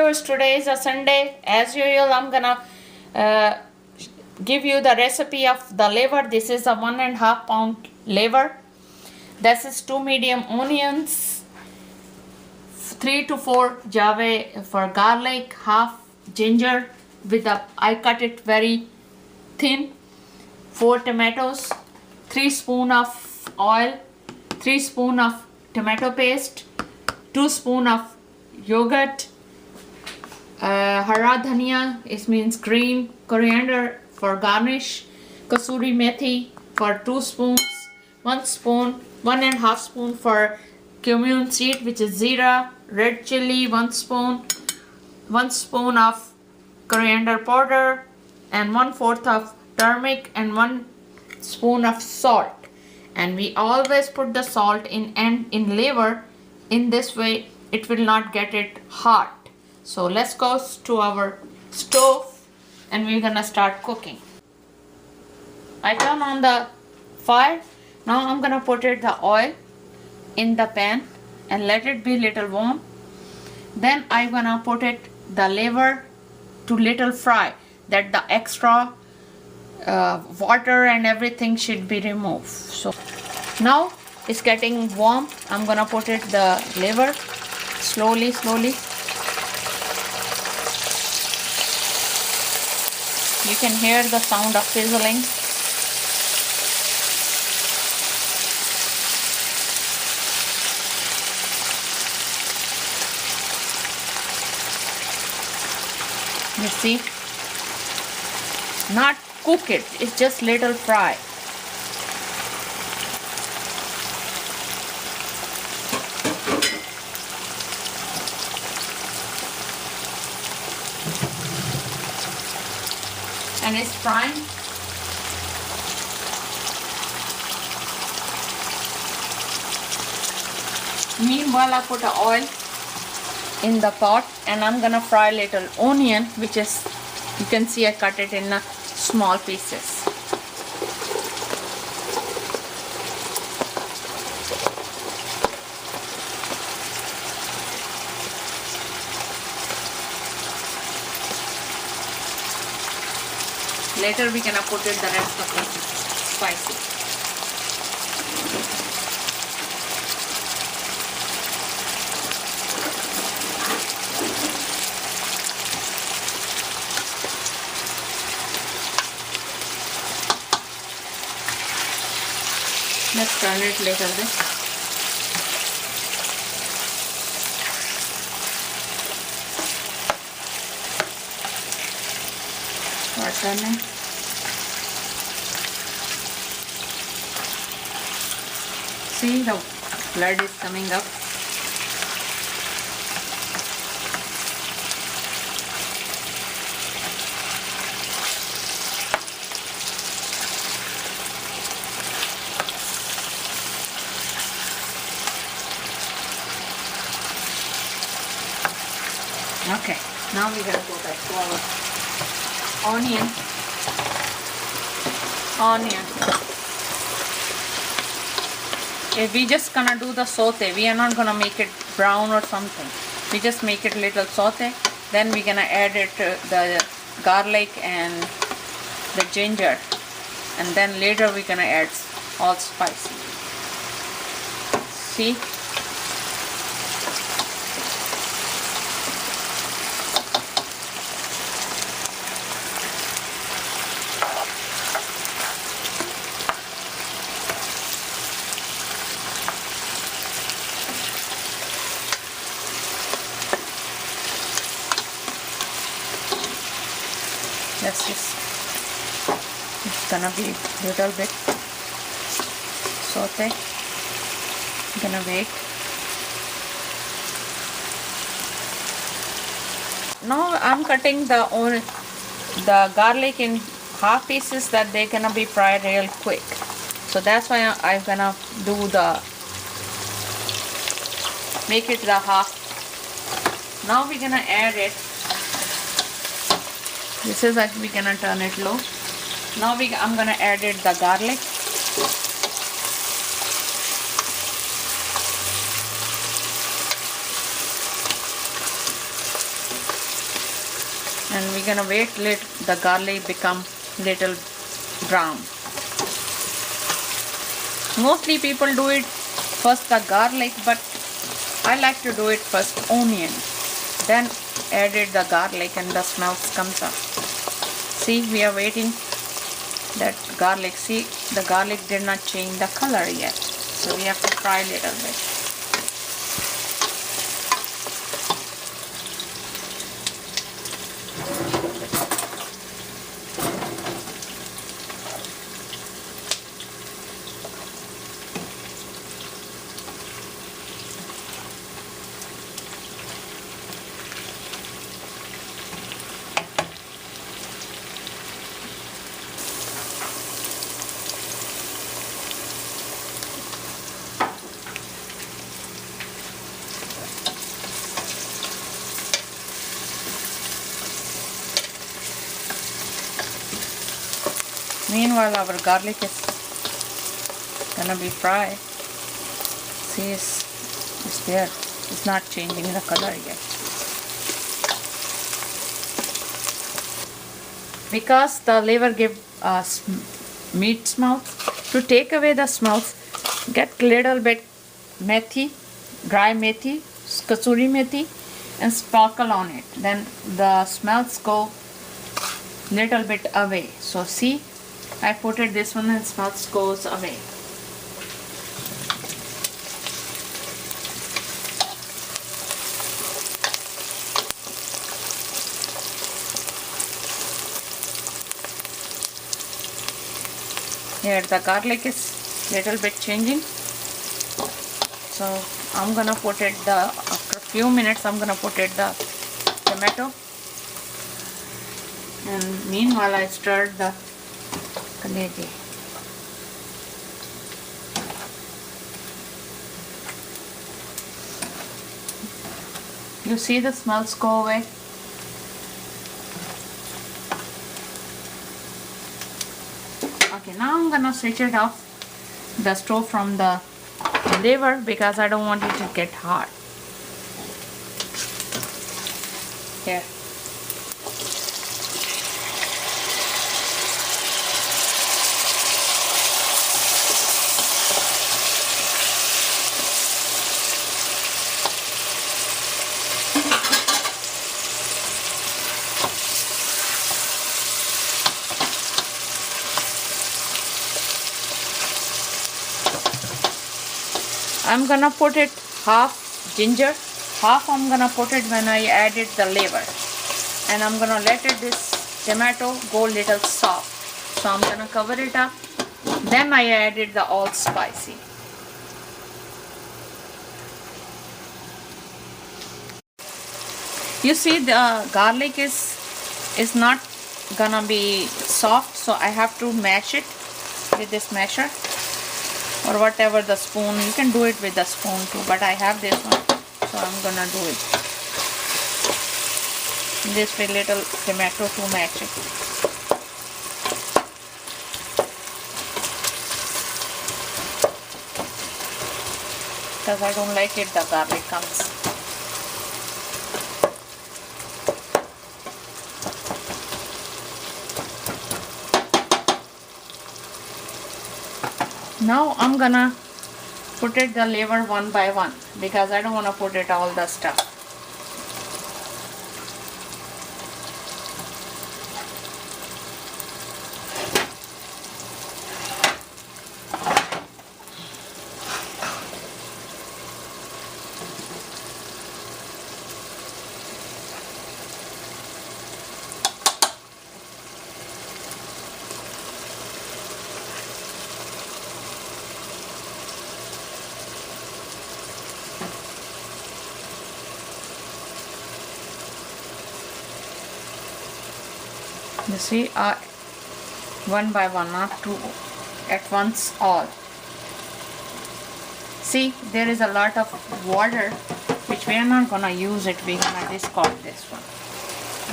viewers, today is a Sunday. As usual, I'm gonna give you the recipe of the liver. This is a 1.5 pound liver. This is 2 medium onions, 3 to 4 jave for garlic, half ginger I cut it very thin, 4 tomatoes, 3 spoon of oil, 3 spoon of tomato paste, 2 spoon of yogurt, hara dhania, it means green coriander for garnish, kasuri methi for 2 spoons, 1.5 spoon for cumin seed, which is zira, red chili 1 spoon, 1 spoon of coriander powder, and 1/4 of turmeric, and 1 spoon of salt. And we always put the salt in liver. In this way it will not get it hot. So let's go to our stove and we're gonna start cooking. I turn on the fire. Now I'm gonna put the oil in the pan and let it be little warm. Then I'm gonna put the liver to little fry, that the extra water and everything should be removed. So now it's getting warm. I'm gonna put the liver slowly. You can hear the sound of sizzling. You see, not cook it, it's just little fry. And it's frying. Meanwhile, I put the oil in the pot and I'm gonna fry little onion, which is, you can see I cut it in small pieces. Later we're gonna put the rest of the spices. Let's turn it little bit. Turning. See, the blood is coming up. Okay, now we're gonna go back to our onion. If we just gonna do the saute, we are not gonna make it brown or something. We just make it little saute. Then we're gonna add the garlic and the ginger, and then later we're gonna add all spices. See? It's gonna be little bit saute. Gonna wait. Now I'm cutting the garlic in half pieces that they're gonna be fried real quick. So that's why I'm gonna make it the half. Now we're gonna add it. This is that we're gonna turn it low. Now I'm gonna add the garlic. and we're gonna wait let the garlic become little brown. Mostly people do it first the garlic, but I like to do it first onion, then added the garlic and the smell comes up. See, we are waiting that garlic. See, the garlic did not change the color yet, so we have to fry a little bit. Meanwhile, our garlic is gonna be fried. See, it's there. It's not changing the color yet. Because the liver gives meat smell. To take away the smells, get little bit methi, dry methi, kasuri methi, and sprinkle on it. Then the smells go little bit away. So see, I put it this one and smells goes away. Here the garlic is little bit changing, so I'm gonna put it after a few minutes I'm gonna put it the tomato, and meanwhile I stirred the kaleji. You see the smells go away. Okay, now I'm gonna switch it off the stove from the liver because I don't want it to get hot. Here. I'm gonna put it half ginger, half I'm gonna put it when I added the liver, and I'm gonna let this tomato go little soft. So I'm gonna cover it up. Then I added the all spicy. You see the garlic is not gonna be soft, so I have to mash it with this masher. Or whatever the spoon, you can do it with the spoon too, but I have this one, so I'm gonna do it this with little tomato to match it. Because I don't like it, the garlic comes. Now I'm gonna put it the liver one by one because I don't want to put it all the stuff. You see, one by one, not two at once all. See, there is a lot of water which we are not gonna use it, we're gonna discard this one.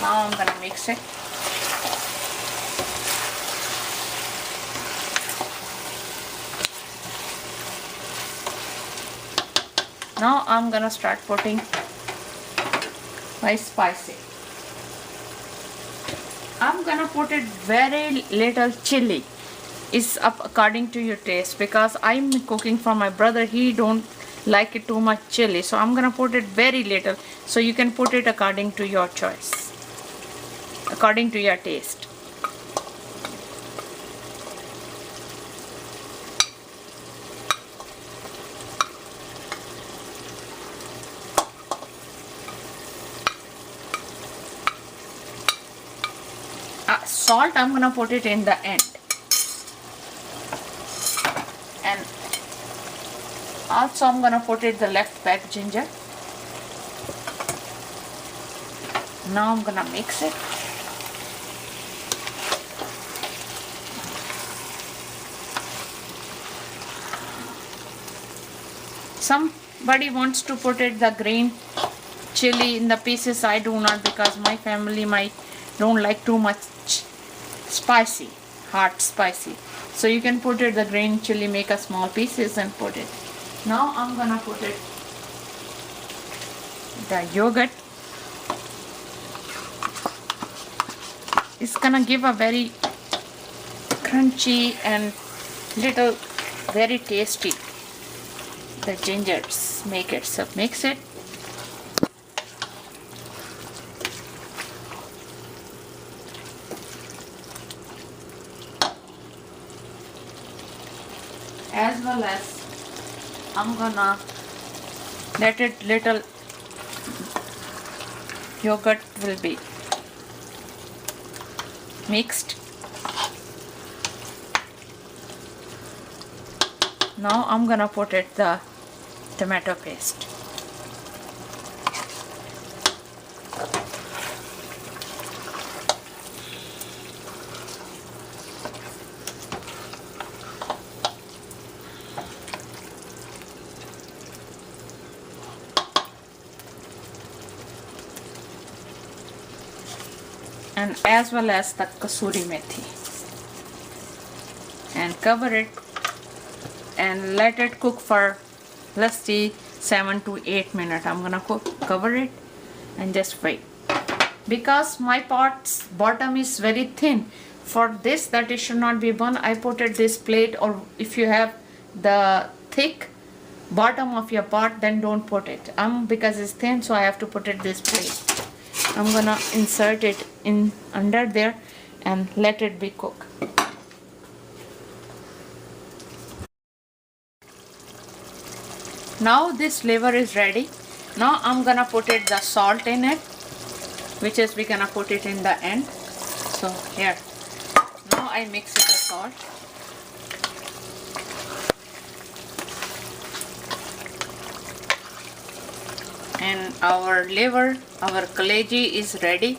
Now I'm gonna mix it. Now I'm gonna start putting my spicy. I'm gonna put it very little chili. It's up according to your taste, because I'm cooking for my brother. He don't like it too much chili, so I'm gonna put it very little. So you can put it according to your choice, according to your taste. Salt, I'm gonna put it in the end. And also I'm gonna put it the left back ginger. Now I'm gonna mix it. Somebody wants to put it the green chili in the pieces. I do not, because my family don't like too much spicy, hot spicy. So you can put it the green chili, make a small pieces and put it. Now I'm gonna put it the yogurt. It's gonna give a very crunchy and little very tasty. The gingers make it, so mix it. As well as I'm gonna let it little yogurt will be mixed. Now I'm gonna put it the tomato paste. And as well as the kasuri methi, and cover it and let it cook for, let's see, 7 to 8 minutes. I'm gonna cover it and just wait, because my pot's bottom is very thin. For this, that it should not be burned, I put it this plate, or if you have the thick bottom of your pot, then don't put it. Because it's thin, so I have to put it this plate. I'm gonna insert it in under there and let it be cooked. Now this liver is ready. Now I'm gonna put it the salt in it, which is we're gonna put it in the end. So here, now I mix it the salt. And our liver, our kaleji is ready.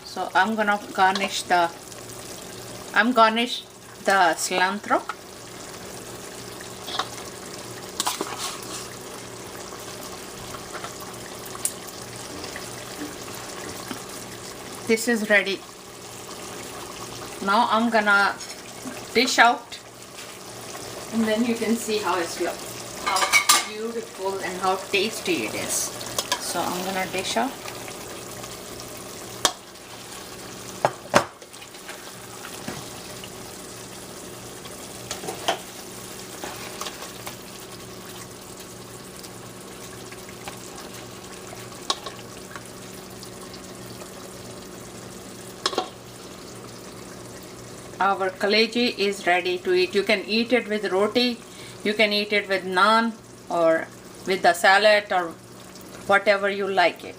So I'm gonna garnish the cilantro. This is ready. Now I'm gonna dish out, and then you can see how it's look, how beautiful and how tasty it is. So I'm gonna dish out. Our kaleji is ready to eat. You can eat it with roti, you can eat it with naan, or with the salad, or whatever you like it.